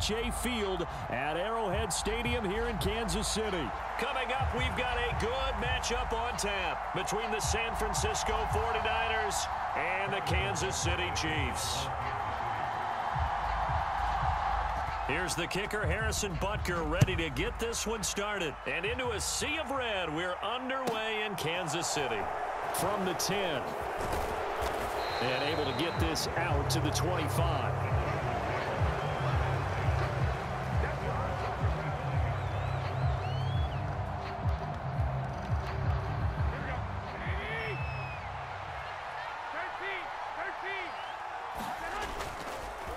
NRHA Field at Arrowhead Stadium here in Kansas City. Coming up, we've got a good matchup on tap between the San Francisco 49ers and the Kansas City Chiefs. Here's the kicker, Harrison Butker, ready to get this one started. And into a sea of red, we're underway in Kansas City. From the 10. And able to get this out to the 25.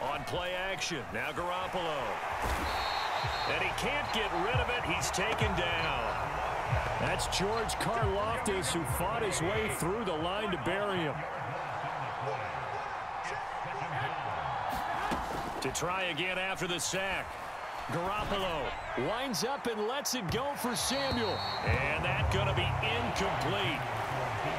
On play action, now Garoppolo. And he can't get rid of it. He's taken down. That's George Karlaftis, who fought his way through the line to bury him. To try again after the sack. Garoppolo winds up and lets it go for Samuel. And that's going to be incomplete.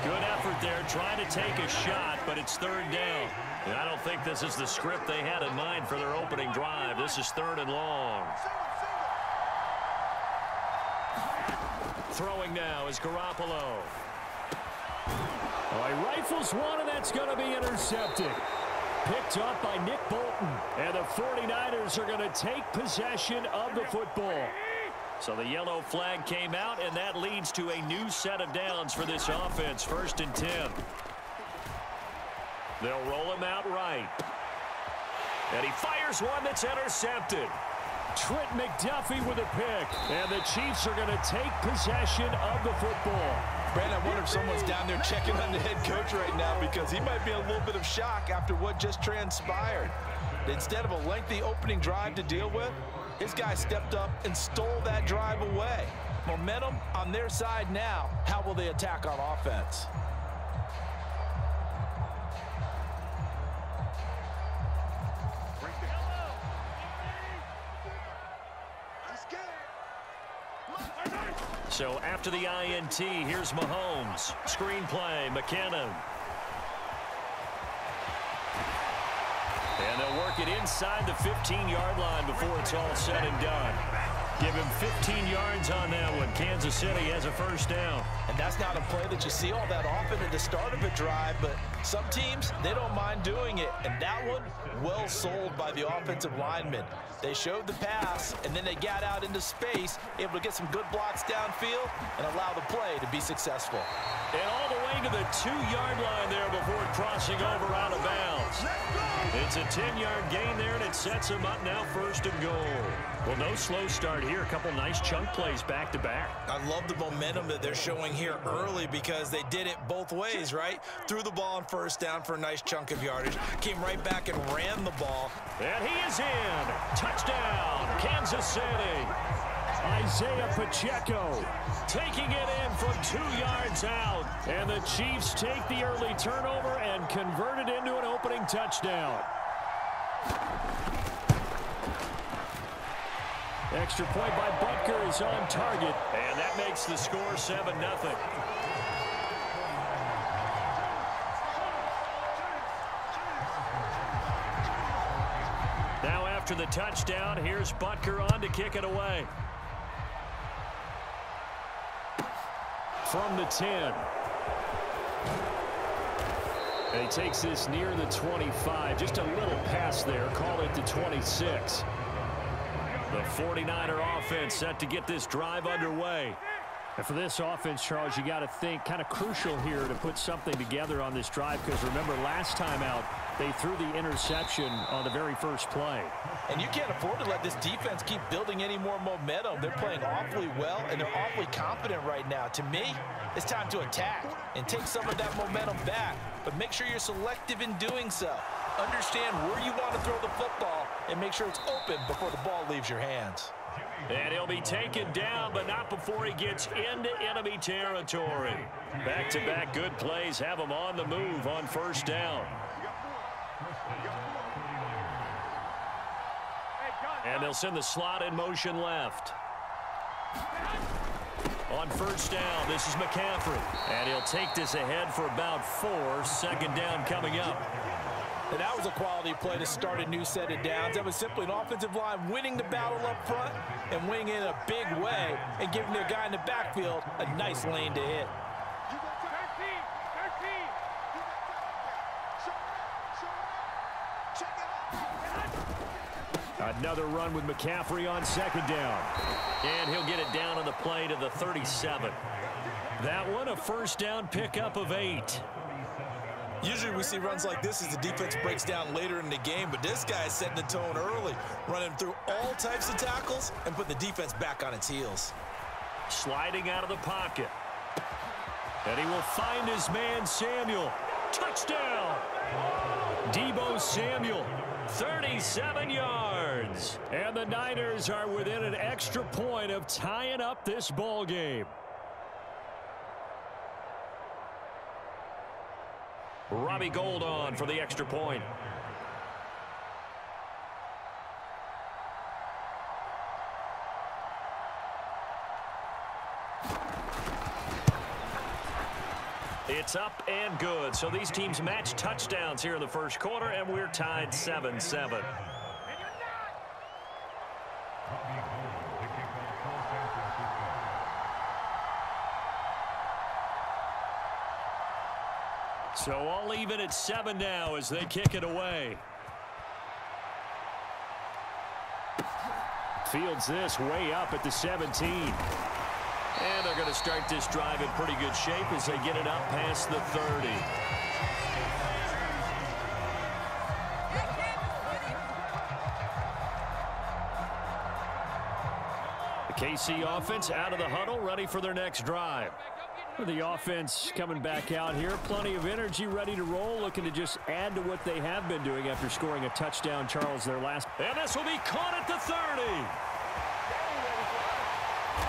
Good effort there trying to take a shot, but it's third down. And I don't think this is the script they had in mind for their opening drive. This is third and long. Throwing now is Garoppolo. He rifles one, and that's going to be intercepted. Picked up by Nick Bolton. And the 49ers are going to take possession of the football. So the yellow flag came out, and that leads to a new set of downs for this offense. First and 10. They'll roll him out right. And he fires one that's intercepted. Trent McDuffie with a pick. And the Chiefs are going to take possession of the football. Brandon, I wonder if someone's down there checking on the head coach right now, because he might be in a little bit of shock after what just transpired. Instead of a lengthy opening drive to deal with, his guy stepped up and stole that drive away. Momentum on their side now. How will they attack on offense? So after the INT, here's Mahomes. Screenplay, McKinnon. And they'll work it inside the 15-yard line before it's all said and done. Give him 15 yards on that one. Kansas City has a first down. And that's not a play that you see all that often at the start of a drive, but some teams, they don't mind doing it. And that one, well sold by the offensive lineman. They showed the pass, and then they got out into space, able to get some good blocks downfield and allow the play to be successful. And all the way to the 2-yard line there before crossing over out of bounds. It's a 10-yard gain there, and it sets them up now first and goal. Well, no slow start here. A couple nice chunk plays back-to-back. I love the momentum that they're showing here early, because they did it both ways, right? Threw the ball on first down for a nice chunk of yardage, came right back and ran the ball. And he is in. Touchdown, Kansas City. Isaiah Pacheco taking it in from 2 yards out. And the Chiefs take the early turnover and convert it into an opening touchdown. Extra point by Butker is on target. And that makes the score 7-0. Now after the touchdown, here's Butker on to kick it away. From the 10. And he takes this near the 25. Just a little pass there. Call it the 26. The 49er offense set to get this drive underway. And for this offense, Charles, you got to think kind of crucial here to put something together on this drive, because remember last time out they threw the interception on the very first play. And you can't afford to let this defense keep building any more momentum. They're playing awfully well, and they're awfully confident right now. To me, it's time to attack and take some of that momentum back, but make sure you're selective in doing so. Understand where you want to throw the football and make sure it's open before the ball leaves your hands. And he'll be taken down, but not before he gets into enemy territory. Back-to-back good plays have him on the move on first down. And they'll send the slot in motion left. On first down, this is McCaffrey. And he'll take this ahead for about 4. Second down coming up. And that was a quality play to start a new set of downs. That was simply an offensive line winning the battle up front and winning it in a big way and giving their guy in the backfield a nice lane to hit. Another run with McCaffrey on second down. And he'll get it down on the play to the 37. That one, a first down pickup of 8. Usually we see runs like this as the defense breaks down later in the game, but this guy is setting the tone early, running through all types of tackles and put the defense back on its heels. Sliding out of the pocket. And he will find his man, Samuel. Touchdown! Deebo Samuel, 37 yards. And the Niners are within an extra point of tying up this ball game. Robbie Gould on for the extra point. It's up and good. So these teams match touchdowns here in the first quarter, and we're tied 7-7. So all even at 7 now as they kick it away. Fields this way up at the 17. And they're going to start this drive in pretty good shape as they get it up past the 30. The KC offense out of the huddle, ready for their next drive. The offense coming back out here, plenty of energy, ready to roll, looking to just add to what they have been doing after scoring a touchdown, Charles, their last. And this will be caught at the 30.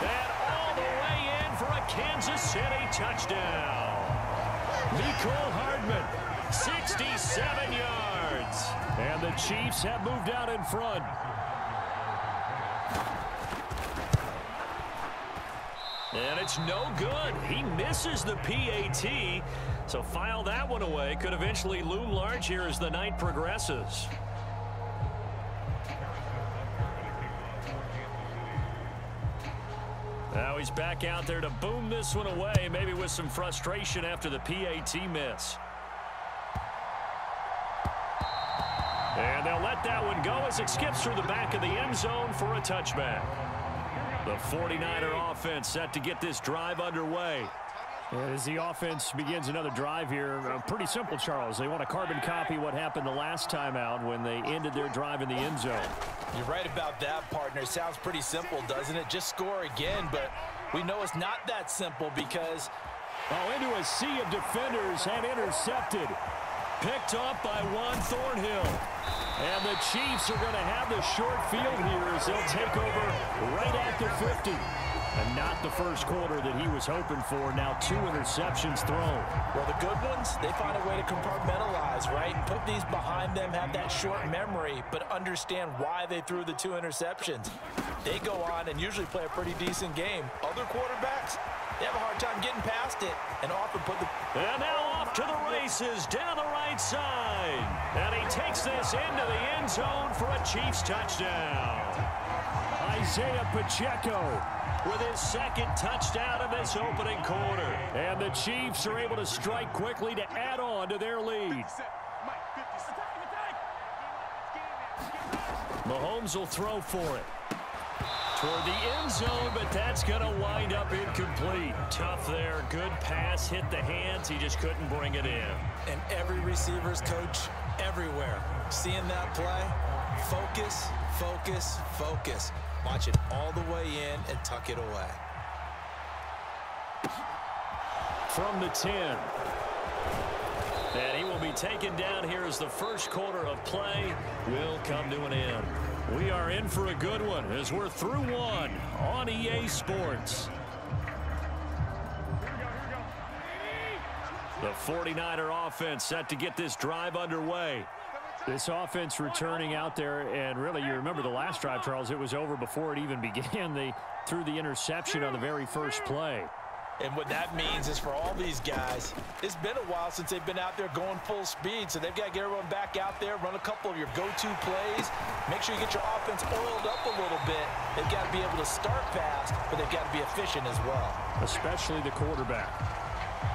And all the way in for a Kansas City touchdown. Mecole Hardman, 67 yards. And the Chiefs have moved out in front. And it's no good. He misses the PAT. So file that one away. Could eventually loom large here as the night progresses. Now he's back out there to boom this one away, maybe with some frustration after the PAT miss. And they'll let that one go as it skips through the back of the end zone for a touchback. The 49er offense set to get this drive underway. As the offense begins another drive here, pretty simple, Charles. They want to carbon copy what happened the last time out when they ended their drive in the end zone. You're right about that, partner. Sounds pretty simple, doesn't it? Just score again, but we know it's not that simple because... into a sea of defenders and intercepted. Picked off by Juan Thornhill. And the Chiefs are going to have the short field here as they'll take over right at the 50. And not the first quarter that he was hoping for. Now 2 interceptions thrown. Well, the good ones, they find a way to compartmentalize, right? Put these behind them, have that short memory, but understand why they threw the 2 interceptions. They go on and usually play a pretty decent game. Other quarterbacks, they have a hard time getting past it and often put the... And now off to the races down the right side. And he takes this into the end zone for a Chiefs touchdown. Isaiah Pacheco with his second touchdown in this opening quarter. And the Chiefs are able to strike quickly to add on to their lead. Mahomes will throw for it. Toward the end zone, but that's going to wind up incomplete. Tough there. Good pass. Hit the hands. He just couldn't bring it in. And every receiver's coach everywhere. Seeing that play, focus, focus, focus. Watch it all the way in and tuck it away. From the 10. And he will be taken down here as the first quarter of play will come to an end. We are in for a good one as we're through one on EA Sports. The 49er offense set to get this drive underway. This offense returning out there, and really, you remember the last drive, Charles, it was over before it even began. They threw the interception on the very first play. And what that means is for all these guys, it's been a while since they've been out there going full speed, so they've got to get everyone back out there, run a couple of your go-to plays, make sure you get your offense oiled up a little bit. They've got to be able to start fast, but they've got to be efficient as well. Especially the quarterback.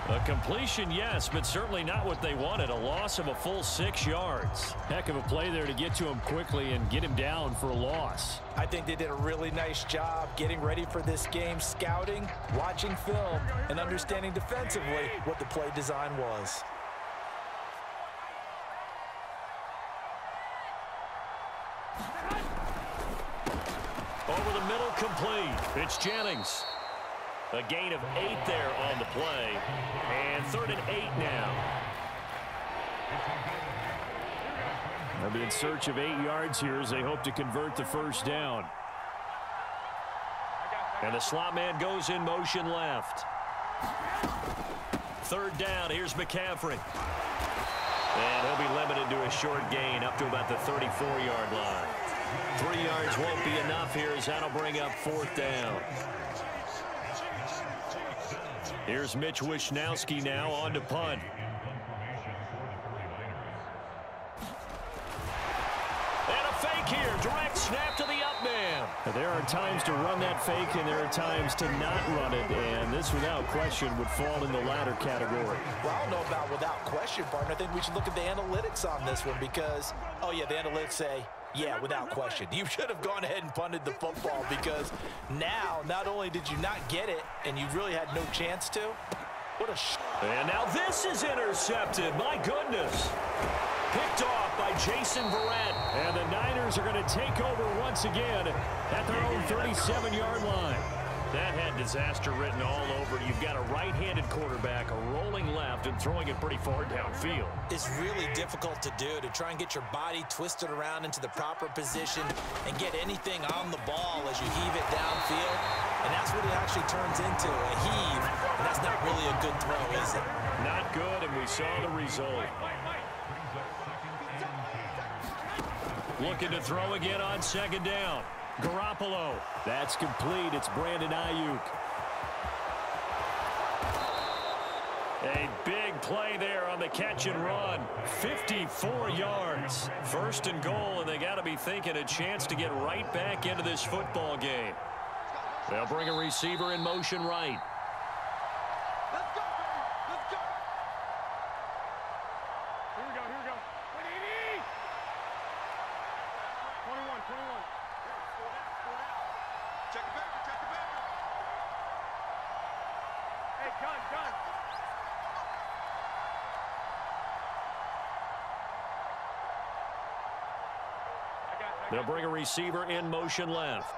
A completion, yes, but certainly not what they wanted. A loss of a full 6 yards. Heck of a play there to get to him quickly and get him down for a loss. I think they did a really nice job getting ready for this game, scouting, watching film, and understanding defensively what the play design was. Over the middle, complete. It's Jennings. A gain of 8 there on the play. And 3rd and 8 now. They'll be in search of 8 yards here as they hope to convert the first down. And the slot man goes in motion left. 3rd down. Here's McCaffrey. And he'll be limited to a short gain up to about the 34-yard line. 3 yards won't be enough here as that'll bring up 4th down. Here's Mitch Wishnowsky now on to punt. And a fake here. Direct snap to the up man. There are times to run that fake and there are times to not run it. And this, without question, would fall in the latter category. Well, I don't know about without question, partner. I think we should look at the analytics on this one because, oh, yeah, the analytics say, yeah, without question. You should have gone ahead and punted the football because now, not only did you not get it and you really had no chance to, what a And now this is intercepted. My goodness. Picked off by Jason Verrett. And the Niners are going to take over once again at their own 37-yard line. That had disaster written all over. You've got a right-handed quarterback, a rolling left, and throwing it pretty far downfield. It's really difficult to do, to try and get your body twisted around into the proper position and get anything on the ball as you heave it downfield. And that's what it actually turns into, a heave. And that's not really a good throw, is it? Not good, and we saw the result. Looking to throw again on 2nd down. Garoppolo. That's complete. It's Brandon Ayuk. A big play there on the catch and run. 54 yards. 1st and goal, and they got to be thinking a chance to get right back into this football game. They'll bring a receiver in motion right. Let's go, baby. Let's go. Here we go. Here we go. 21. Check it back. Hey, gun. They'll bring a receiver in motion left.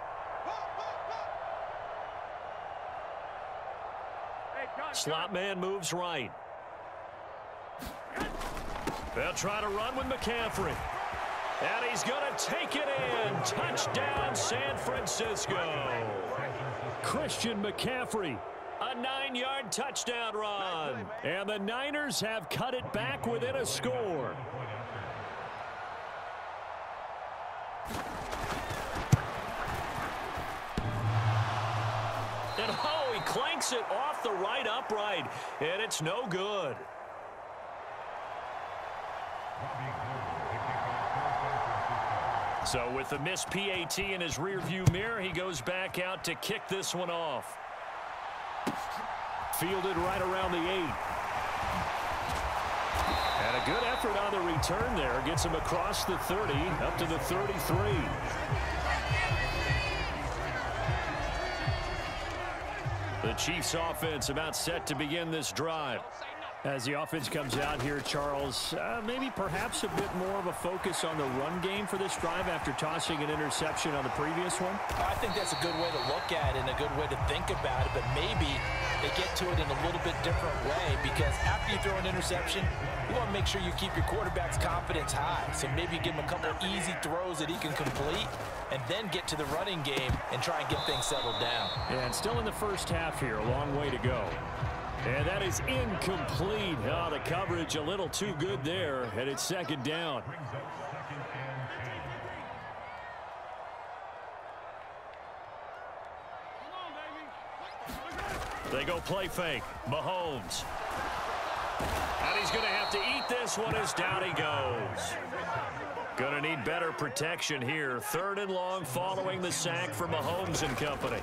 Slot man moves right. They'll try to run with McCaffrey. And he's going to take it in. Touchdown, San Francisco. Christian McCaffrey. A 9-yard touchdown run. And the Niners have cut it back within a score. And oh, he clanks it off the right upright. And it's no good. So with the missed PAT in his rearview mirror, he goes back out to kick this one off. Fielded right around the 8. And a good effort on the return there. Gets him across the 30, up to the 33. The Chiefs offense about set to begin this drive. As the offense comes out here, Charles, maybe perhaps a bit more of a focus on the run game for this drive after tossing an interception on the previous one? I think that's a good way to look at it and a good way to think about it, but maybe they get to it in a little bit different way because after you throw an interception, you want to make sure you keep your quarterback's confidence high. So maybe give him a couple easy throws that he can complete and then get to the running game and try and get things settled down. And still in the first half here, a long way to go. And that is incomplete. Oh, the coverage a little too good there, and it's 2nd down. They go play fake. Mahomes. And he's going to have to eat this one as down he goes. Going to need better protection here. 3rd and long following the sack for Mahomes and company.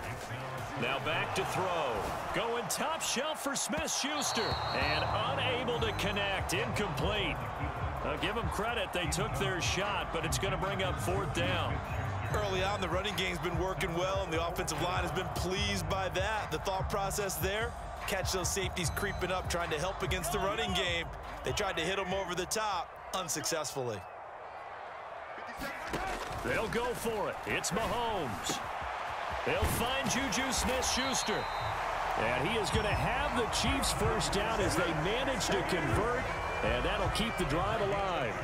Now back to throw. Going top shelf for Smith-Schuster. And unable to connect. Incomplete. Now give them credit. They took their shot, but it's going to bring up 4th down. Early on, the running game's been working well, and the offensive line has been pleased by that. The thought process there, catch those safeties creeping up, trying to help against the running game. They tried to hit them over the top, unsuccessfully. They'll go for it. It's Mahomes. They'll find Juju Smith-Schuster. And he is going to have the Chiefs first down as they manage to convert, and that'll keep the drive alive.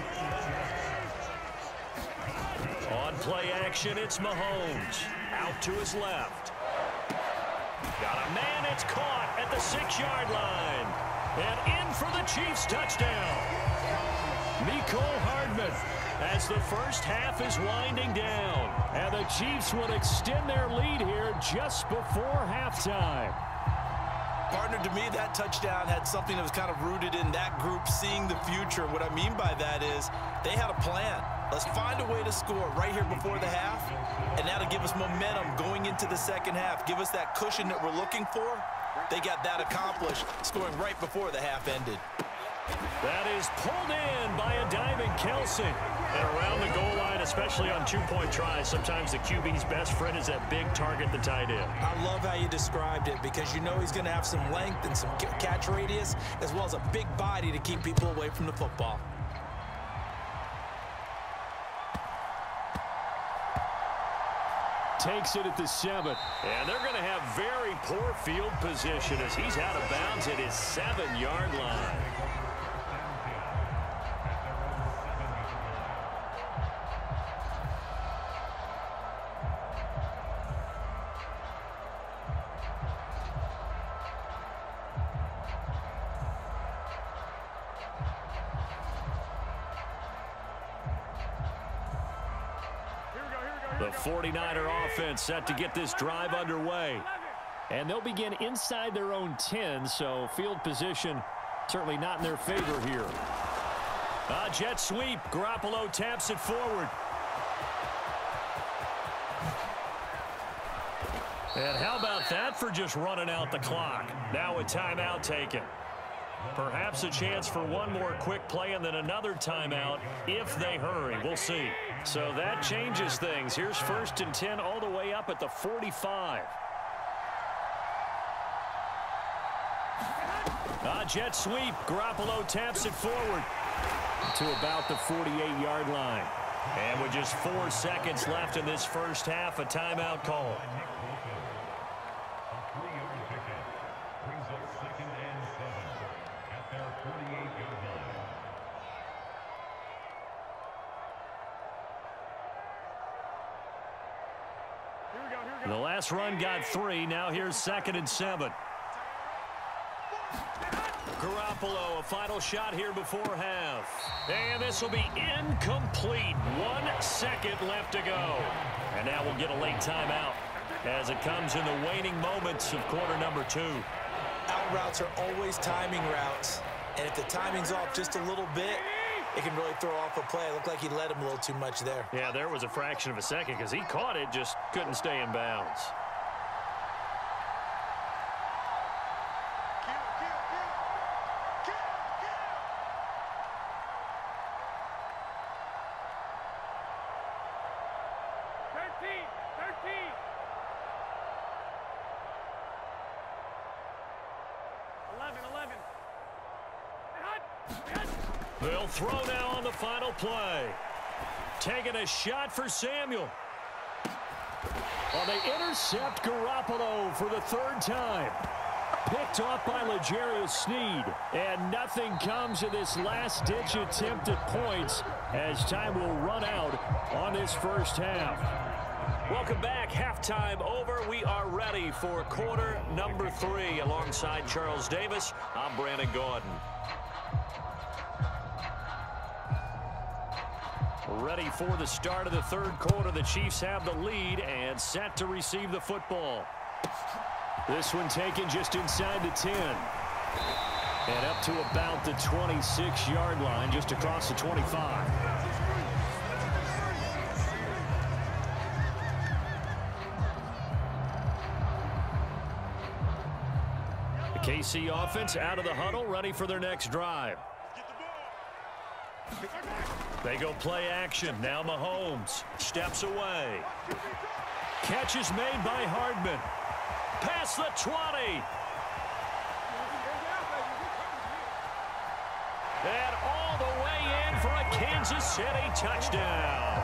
On play action, it's Mahomes. Out to his left. Got a man, it's caught at the 6-yard line. And in for the Chiefs touchdown. Mecole Hardman as the first half is winding down. And the Chiefs will extend their lead here just before halftime. Partner, to me, that touchdown had something that was kind of rooted in that group seeing the future. What I mean by that is they had a plan. Let's find a way to score right here before the half, and that'll give us momentum going into the second half. Give us that cushion that we're looking for. They got that accomplished, scoring right before the half ended. That is pulled in by a diving Kelsey. And around the goal line, especially on 2-point tries, sometimes the QB's best friend is that big target, the tight end. I love how you described it because you know he's going to have some length and some catch radius as well as a big body to keep people away from the football. Takes it at the 7. And they're going to have very poor field position as he's out of bounds at his 7-yard line. The 49er offense set to get this drive underway. And they'll begin inside their own 10, so field position certainly not in their favor here. A jet sweep. Garoppolo taps it forward. And how about that for just running out the clock? Now a timeout taken. Perhaps a chance for one more quick play and then another timeout if they hurry. We'll see. So that changes things. Here's 1st and 10 all the way up at the 45. A jet sweep. Garoppolo taps it forward to about the 48-yard line. And with just 4 seconds left in this first half, a timeout call. The last run got 3. Now here's 2nd and 7. Garoppolo, a final shot here before half. And this will be incomplete. 1 second left to go. And now we'll get a late timeout as it comes in the waning moments of quarter number 2. Out routes are always timing routes. And if the timing's off just a little bit, it can really throw off a play. It looked like he led him a little too much there. Yeah, there was a fraction of a second because he caught it, just couldn't stay in bounds. They'll throw now on the final play. Taking a shot for Samuel. Well, they intercept Garoppolo for the 3rd time. Picked off by L'Jarius Sneed. And nothing comes of this last-ditch attempt at points as time will run out on this first half. Welcome back. Halftime over. We are ready for quarter number 3. Alongside Charles Davis, I'm Brandon Gaudin. Ready for the start of the 3rd quarter. The Chiefs have the lead and set to receive the football. This one taken just inside the 10. And up to about the 26-yard line, just across the 25. The KC offense out of the huddle, ready for their next drive. They go play action. Now Mahomes steps away. Catch is made by Hardman. Past the 20. And all the way in for a Kansas City touchdown.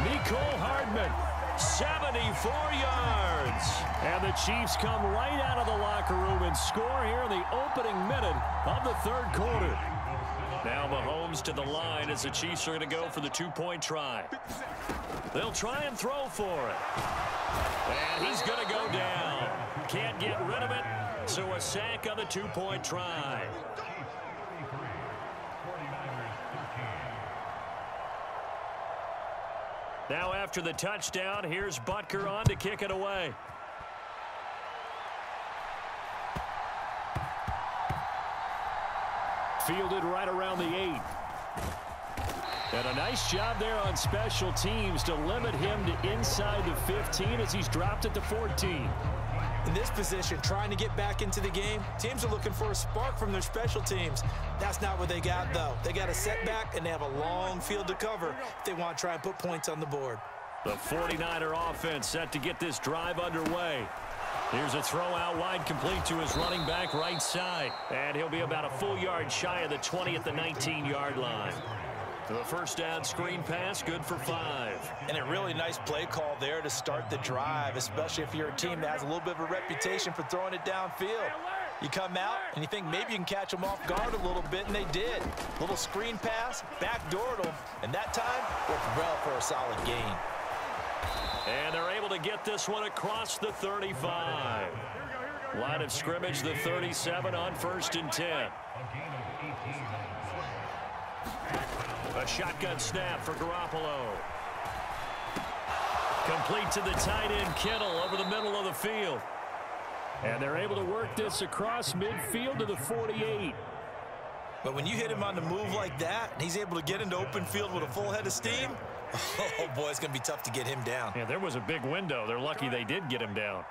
Mecole Hardman, 74 yards. And the Chiefs come right out of the locker room and score here in the opening minute of the third quarter. Now Mahomes to the line as the Chiefs are going to go for the two-point try. They'll try and throw for it. And he's going to go down. Can't get rid of it, so a sack on the two-point try. Now after the touchdown, here's Butker on to kick it away. Fielded right around the 8. And a nice job there on special teams to limit him to inside the 15 as he's dropped it to 14. In this position, trying to get back into the game, teams are looking for a spark from their special teams. That's not what they got, though. They got a setback, and they have a long field to cover if they want to try and put points on the board. The 49er offense set to get this drive underway. Here's a throw out wide, complete to his running back right side. And he'll be about a full yard shy of the 20 at the 19-yard line. The first down screen pass, good for 5. And a really nice play call there to start the drive, especially if you're a team that has a little bit of a reputation for throwing it downfield. You come out and you think maybe you can catch them off guard a little bit, and they did. Little screen pass, backdoored them, and that time worked well for a solid gain. And they're able to get this one across the 35. Line of scrimmage, the 37 on 1st and 10. A shotgun snap for Garoppolo. Complete to the tight end, Kittle, over the middle of the field. And they're able to work this across midfield to the 48. But when you hit him on the move like that, and he's able to get into open field with a full head of steam, oh, boy, it's going to be tough to get him down. Yeah, there was a big window. They're lucky they did get him down.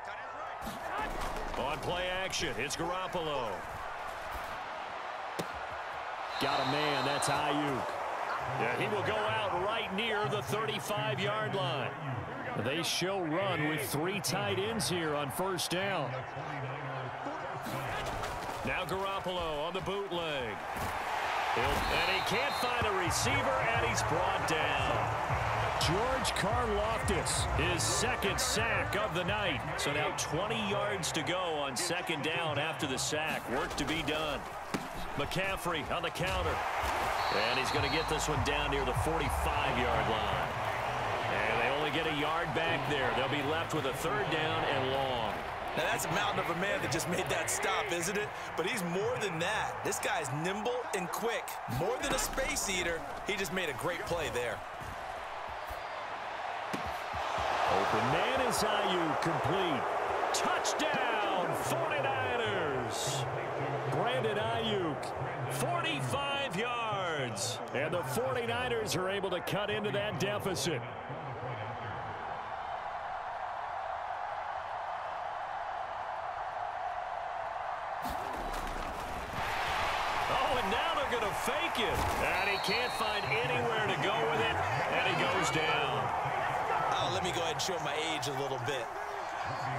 On play action, it's Garoppolo. Got a man, that's Ayuk. Yeah, he will go out right near the 35-yard line. They show run with 3 tight ends here on first down. Now Garoppolo on the bootleg. And he can't find a receiver, and he's brought down. George Karlaftis, his second sack of the night. So now 20 yards to go on second down after the sack. Work to be done. McCaffrey on the counter. And he's going to get this one down near the 45-yard line. And they only get a yard back there. They'll be left with a third down and long. Now, that's a mountain of a man that just made that stop, isn't it? But he's more than that. This guy's nimble and quick. More than a space eater, he just made a great play there. Open man is Ayuk, complete. Touchdown, 49ers. Brandon Ayuk, 45 yards. And the 49ers are able to cut into that deficit. Oh, and now they're going to fake it. And he can't find anywhere to go with it. And he goes down. Oh, let me go ahead and show my age a little bit.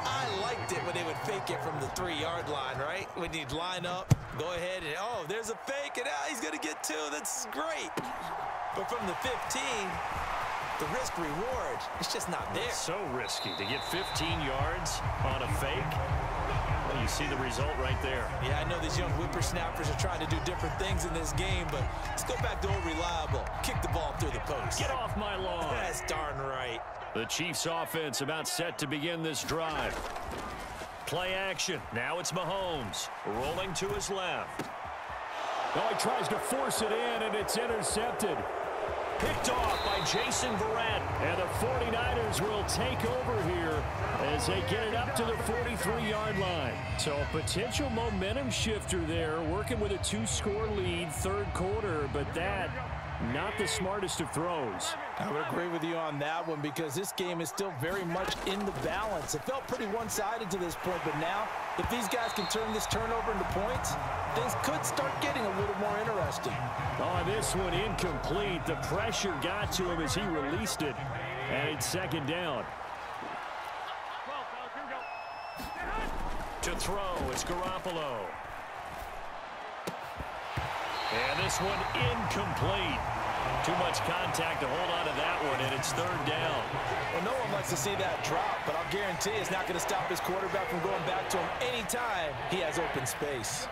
I liked it when they would fake it from the 3-yard line, right? When you'd line up, go ahead and, oh, there's a fake, and he's going to get 2. That's great. But from the 15, the risk-reward, it's just not there. It's so risky to get 15 yards on a fake. Well, you see the result right there. Yeah, I know these young whippersnappers are trying to do different things in this game, but let's go back to old reliable. Kick the ball through the post. Get off my lawn. That's darn right. The Chiefs offense about set to begin this drive. Play action. Now it's Mahomes rolling to his left. Oh, he tries to force it in, and it's intercepted. Picked off by Jason Verrett. And the 49ers will take over here as they get it up to the 43-yard line. So a potential momentum shifter there, working with a 2-score lead, third quarter, but that not the smartest of throws. I would agree with you on that one because this game is still very much in the balance. It felt pretty one-sided to this point, but now if these guys can turn this turnover into points, things could start getting a little more interesting. Oh, this one incomplete. The pressure got to him as he released it, and it's second down. To throw, it's Garoppolo. And this one incomplete. Too much contact to hold on to that one, and it's third down. Well, no one likes to see that drop, but I'll guarantee it's not going to stop his quarterback from going back to him anytime he has open space.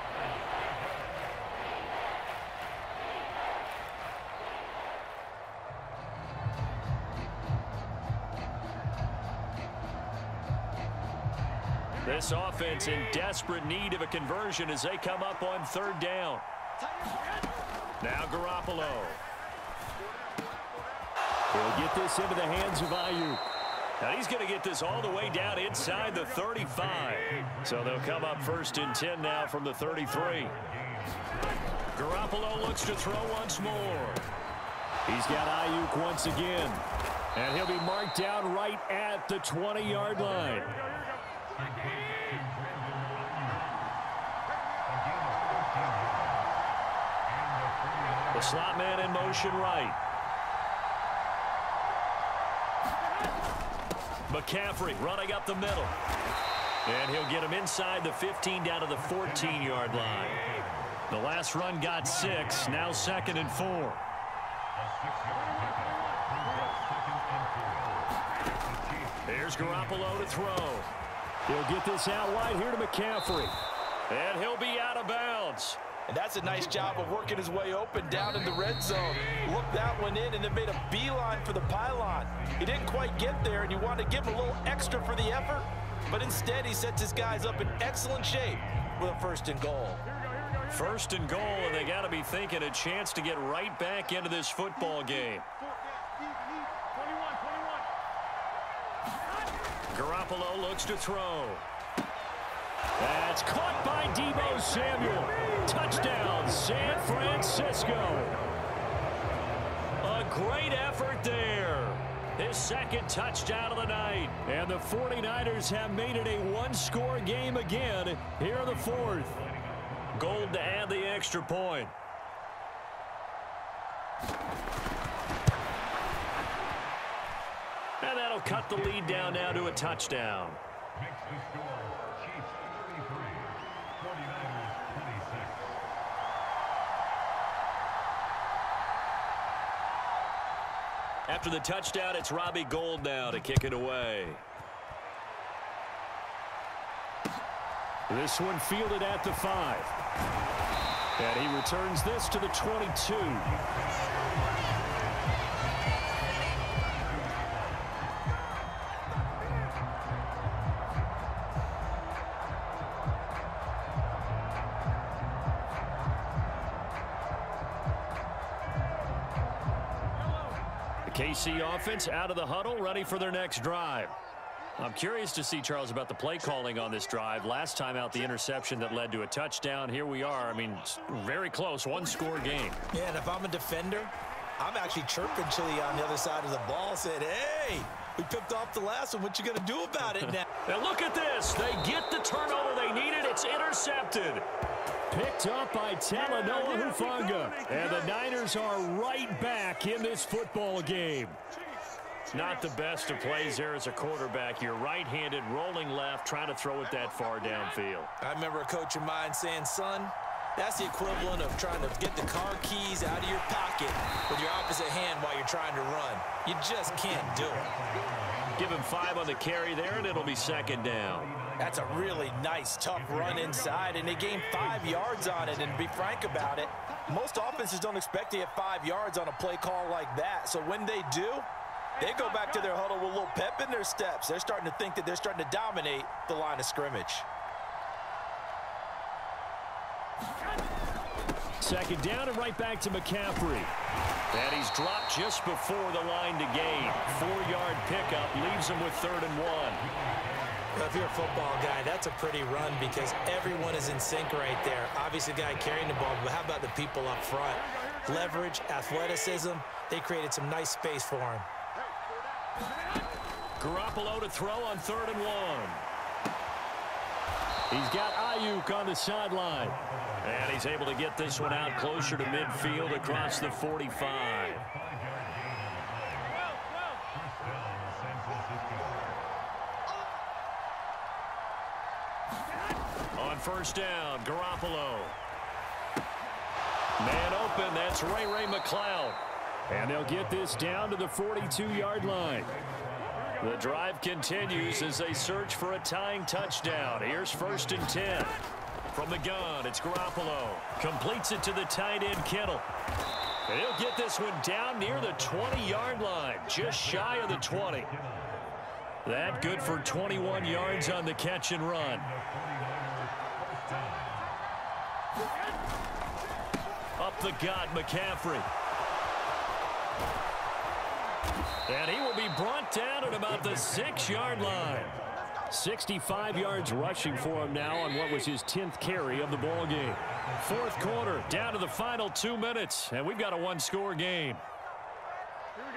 This offense in desperate need of a conversion as they come up on third down. Now Garoppolo. He'll get this into the hands of Ayuk. Now he's going to get this all the way down inside the 35. So they'll come up first and 10 now from the 33. Garoppolo looks to throw once more. He's got Ayuk once again. And he'll be marked down right at the 20-yard line. The slot man in motion right. McCaffrey running up the middle. And he'll get him inside the 15 down to the 14-yard line. The last run got 6, now 2nd and 4. Here's Garoppolo to throw. He'll get this out wide here to McCaffrey. And he'll be out of bounds. And that's a nice job of working his way open down in the red zone. Looked that one in and then made a beeline for the pylon. He didn't quite get there, and you want to give him a little extra for the effort. But instead, he sets his guys up in excellent shape with a first and goal. First and goal, and they got to be thinking a chance to get right back into this football game. Garoppolo looks to throw. That's caught by Deebo Samuel. Touchdown, San Francisco. A great effort there. His second touchdown of the night. And the 49ers have made it a one-score game again here in the fourth. Gold to add the extra point. And that'll cut the lead down now to a touchdown. After the touchdown, it's Robbie Gould now to kick it away. This one fielded at the 5. And he returns this to the 22. KC offense out of the huddle, ready for their next drive. I'm curious to see, Charles, about the play calling on this drive. Last time out, the interception that led to a touchdown. Here we are. I mean, very close, one-score game. Yeah, and if I'm a defender, I'm actually chirping Chili on the other side of the ball, saying, hey, we picked off the last one. What you going to do about it now? Now look at this. They get the turnover they needed. It's intercepted. Picked up by Talanoa Hufanga. And the Niners are right back in this football game. Not the best of plays there as a quarterback. You're right-handed, rolling left, trying to throw it that far downfield. I remember a coach of mine saying, son, that's the equivalent of trying to get the car keys out of your pocket with your opposite hand while you're trying to run. You just can't do it. Give him 5 on the carry there, and it'll be second down. That's a really nice, tough run inside, and they gained 5 yards on it. And to be frank about it, most offenses don't expect to get 5 yards on a play call like that. So when they do, they go back to their huddle with a little pep in their steps. They're starting to think that they're starting to dominate the line of scrimmage. second down, and right back to McCaffrey. And he's dropped just before the line to gain. 4-yard pickup leaves him with 3rd and 1. Well, if you're a football guy, that's a pretty run because everyone is in sync right there. Obviously, the guy carrying the ball, but how about the people up front? Leverage, athleticism, they created some nice space for him. Garoppolo to throw on 3rd and 1. He's got Ayuk on the sideline. And he's able to get this one out closer to midfield across the 45. On 1st down, Garoppolo. Man open, that's Ray McCloud. And they'll get this down to the 42-yard line. The drive continues as they search for a tying touchdown. Here's 1st and 10. From the gun, it's Garoppolo. Completes it to the tight end, Kittle. And he'll get this one down near the 20-yard line, just shy of the 20. That good for 21 yards on the catch and run. Up the gut, McCaffrey. And he will be brought down at about the 6-yard line. 65 yards rushing for him now on what was his 10th carry of the ball game. 4th quarter, down to the final 2 minutes, and we've got a 1-score game.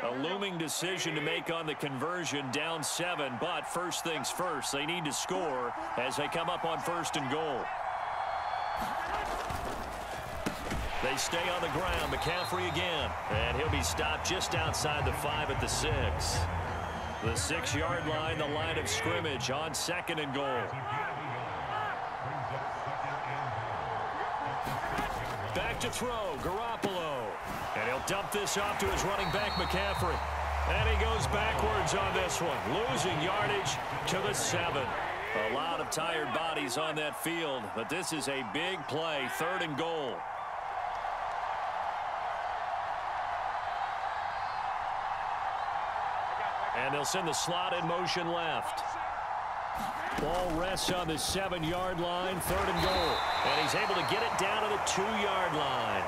A looming decision to make on the conversion, down 7, but first things first, they need to score as they come up on 1st and goal. They stay on the ground. McCaffrey again. And he'll be stopped just outside the 5 at the 6. The 6-yard line, the line of scrimmage on 2nd and goal. Back to throw, Garoppolo. And he'll dump this off to his running back, McCaffrey. And he goes backwards on this one, losing yardage to the 7. A lot of tired bodies on that field, but this is a big play, 3rd and goal. And they'll send the slot in motion left. Ball rests on the 7-yard line, 3rd and goal. And he's able to get it down to the 2-yard line.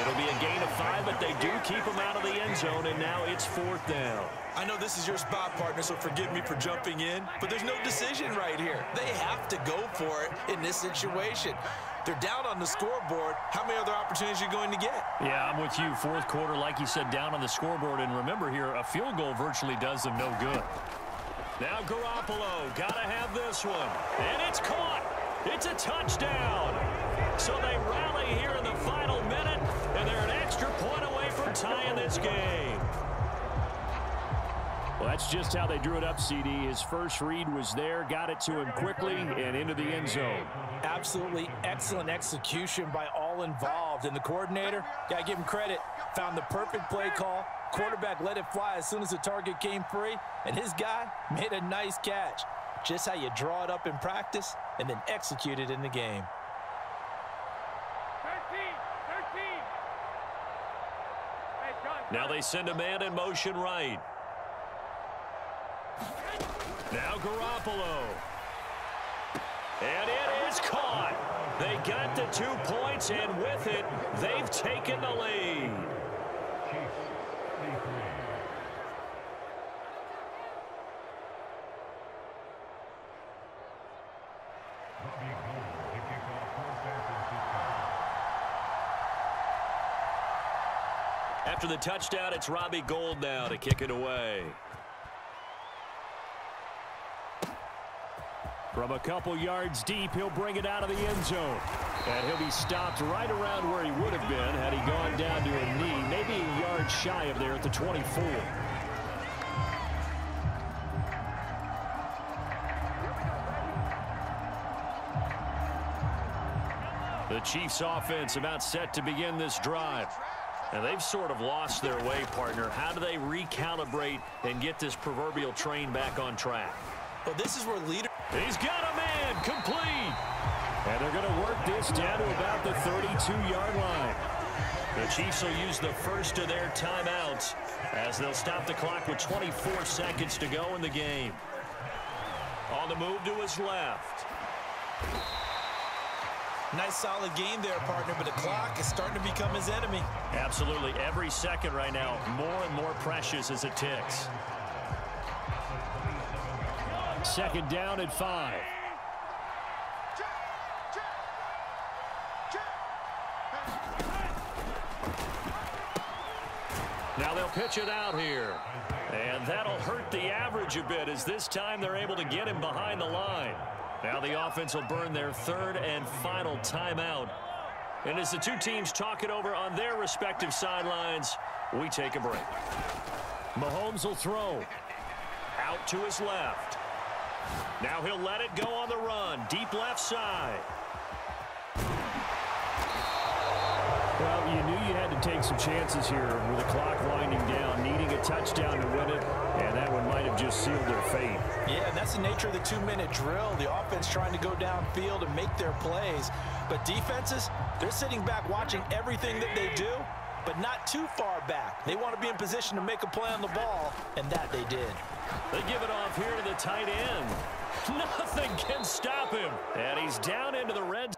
It'll be a gain of 5, but they do keep him out of the end zone, and now it's 4th down. I know this is your spot, partner, so forgive me for jumping in, but there's no decision right here. They have to go for it in this situation. They're down on the scoreboard. How many other opportunities are you going to get? Yeah, I'm with you. 4th quarter, like you said, down on the scoreboard. And remember here, a field goal virtually does them no good. Now Garoppolo, got to have this one. And it's caught. It's a touchdown. So they rally here in the final minute, and they're an extra point away from tying this game. Well, that's just how they drew it up, CD. His first read was there, got it to him quickly, and into the end zone. Absolutely excellent execution by all involved. And the coordinator, got to give him credit, found the perfect play call. Quarterback let it fly as soon as the target came free, and his guy made a nice catch. Just how you draw it up in practice and then execute it in the game. 13. Hey, gun. Now they send a man in motion right. Now Garoppolo. And it is caught. They got the 2 points, and with it, they've taken the lead. After the touchdown, it's Robbie Gould now to kick it away. From a couple yards deep, he'll bring it out of the end zone. And he'll be stopped right around where he would have been had he gone down to a knee, maybe a yard shy of there at the 24. The Chiefs offense about set to begin this drive. And they've sort of lost their way, partner. How do they recalibrate and get this proverbial train back on track? Well, this is where leader. He's got a man complete. And they're going to work this down to about the 32-yard line. The Chiefs will use the first of their timeouts as they'll stop the clock with 24 seconds to go in the game. On the move to his left. Nice solid game there, partner, but the clock is starting to become his enemy. Absolutely. Every second right now, more and more precious as it ticks. Second down at 5. Now they'll pitch it out here. And that'll hurt the average a bit as this time they're able to get him behind the line. Now the offense will burn their third and final timeout. And as the two teams talk it over on their respective sidelines, we take a break. Mahomes will throw. Out to his left. Now he'll let it go on the run. Deep left side. Well, you knew you had to take some chances here with the clock winding down, needing a touchdown to win it, and that one might have just sealed their fate. Yeah, and that's the nature of the 2-minute drill. The offense trying to go downfield and make their plays. But defenses, they're sitting back watching everything that they do, but not too far back. They want to be in position to make a play on the ball, and that they did. They give it off here to the tight end. Nothing can stop him. And he's down into the red